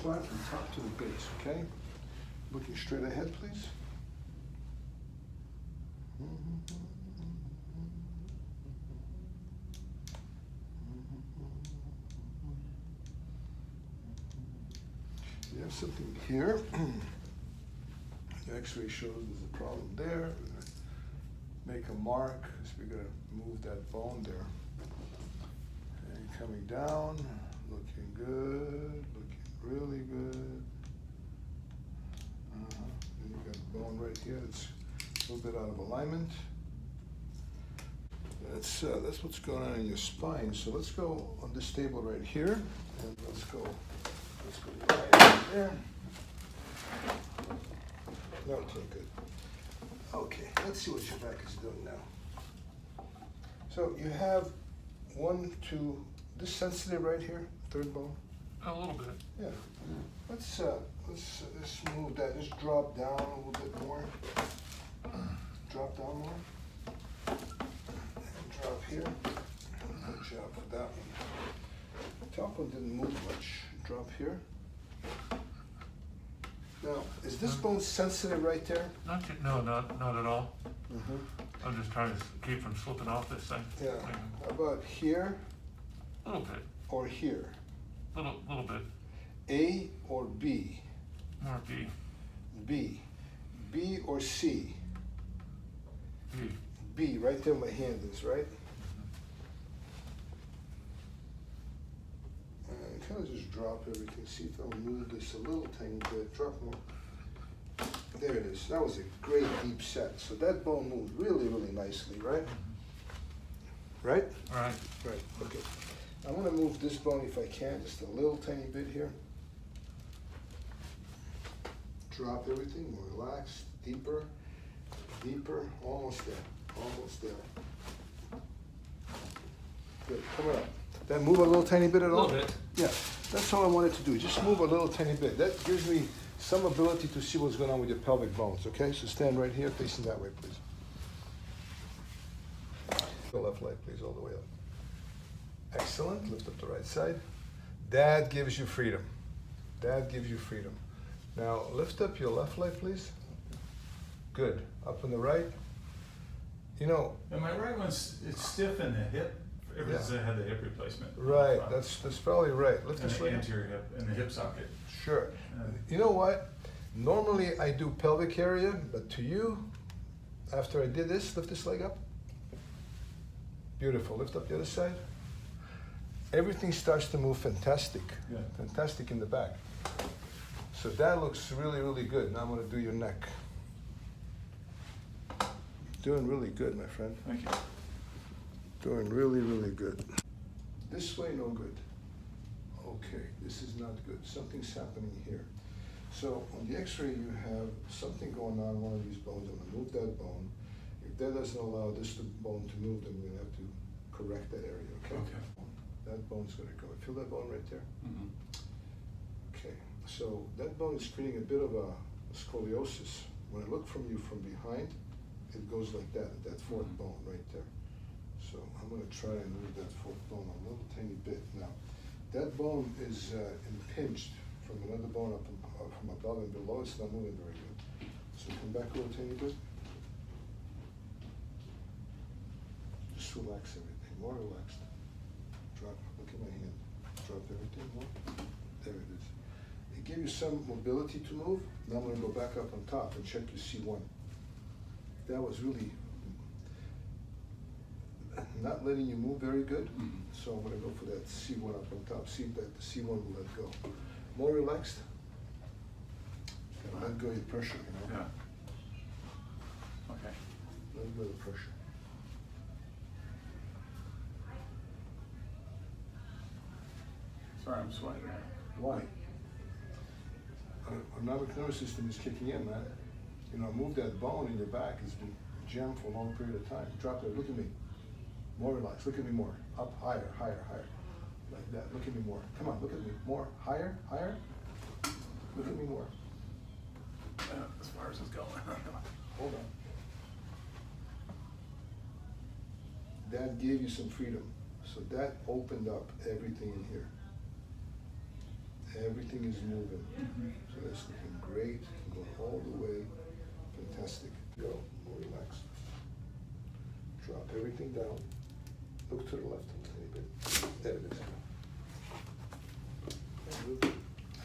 spine from top to the base, okay? Looking straight ahead, please. You have something here. The x-ray shows there's a problem there. Make a mark, because we're going to move that bone there. And coming down, looking good, looking really good. Then you got a bone right here that's a little bit out of alignment. That's what's going on in your spine. So let's go on this table right here, and let's go right there. No, it's not good. Okay, let's see what your back is doing now. So you have one, two, this sensitive right here, third bone. A little bit. Yeah. Let's move that. Just drop down a little bit more. Drop down more. And drop here. Good job for that one. Top one didn't move much. Drop here. Now, is this bone sensitive right there? Not at all. I'm just trying to keep from slipping off this thing. Yeah. How about here? A little bit. Or here? Little bit. A or B? More B. B. B or C? B. B, right there my hand is, right? And kind of just drop everything. See if I'll move this a little tiny bit. Drop more. There it is. That was a great deep set. So that bone moved really, really nicely, right? Right? All right. Right, okay. I'm gonna move this bone if I can, just a little tiny bit here. Drop everything, more relaxed, deeper, deeper, almost there, almost there. Good, come on. Then move a little tiny bit at all? A little bit. Yeah, that's all I wanted to do, just move a little tiny bit. That gives me some ability to see what's going on with your pelvic bones, okay? So stand right here, facing that way, please. The left leg, please, all the way up. Excellent, lift up the right side. That gives you freedom. That gives you freedom. Now, lift up your left leg, please. Good, up on the right. You know. And my right one's, it's stiff in the hip, ever since I had the hip replacement. Right, that's probably right. Lift And this the leg. anterior hip, and the hip socket. Sure. You know what? Normally I do pelvic area, but to you, after I did this, lift this leg up. Beautiful, lift up the other side. Everything starts to move fantastic. Yeah. Fantastic in the back. So that looks really, really good. Now I'm gonna do your neck. Doing really good, my friend. Thank you. Doing really, really good. This way, no good. Okay, this is not good. Something's happening here. So on the x-ray, you have something going on one of these bones. I'm gonna move that bone. If that doesn't allow this bone to move, then we're gonna have to correct that area, okay? Okay. That bone's gonna go. Feel that bone right there? Mm-hmm. Okay, so that bone is creating a bit of a scoliosis. When I look from you from behind, it goes like that fourth bone right there. So I'm gonna try and move that fourth bone a little tiny bit. Now, that bone is impinged from another bone up from above and below. It's not moving very good. So come back a little tiny bit. Just relax everything, more relaxed. Drop, look at my hand. Drop everything more. There it is. It gave you some mobility to move. Now I'm gonna go back up on top and check your C1. That was really not letting you move very good. Mm-hmm. So I'm gonna go for that C1 up on top. See if that the C1 will let go. More relaxed. Gotta let go of your pressure, you know? Yeah. Okay. Let go of the pressure. Sorry, I'm sweating now. Why? Autonomic nervous system is kicking in, man. You know, move that bone in your back. It's been jammed for a long period of time. Drop it. Look at me. More relaxed. Look at me more. Up, higher, higher, higher. Like that. Look at me more. Come on, look at me. More. Higher, higher. Look at me more. As far as it's going. Hold on. That gave you some freedom. So that opened up everything in here. Everything is moving. So that's looking great. Go all the way. Fantastic. Go. More relaxed. Drop everything down. Look to the left a tiny bit. There it is.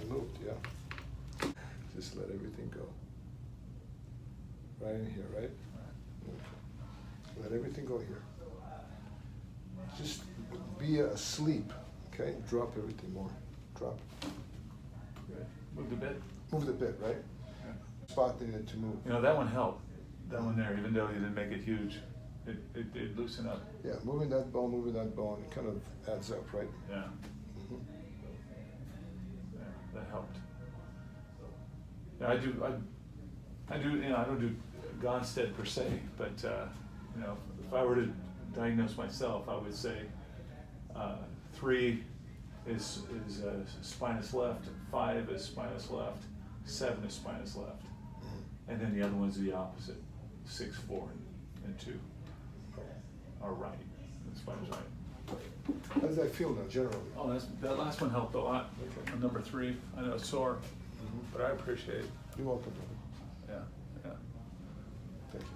I moved, yeah. Just let everything go. Right in here, right? Okay. Let everything go here. Just be asleep, okay? Drop everything more. Drop. Good. Move the bit. Move the bit, right? Yeah. Spot in it to move. You know, that one helped. That one there, even though you didn't make it huge, it loosened up. Yeah, moving that bone, it kind of adds up, right? Yeah. Mhm. Yeah, that helped. Yeah, I do, you know, I don't do Gonstead per se, but, you know, if I were to diagnose myself, I would say, 3 is spinous left, 5 is spinous left, 7 is spinous left. And then the other one's the opposite, 6, 4, and 2 are right, and spinous right. How does that feel now, generally? Oh, that last one helped a lot, number 3, I know it's sore, but I appreciate it. You're welcome, brother. Yeah, yeah. Thank you.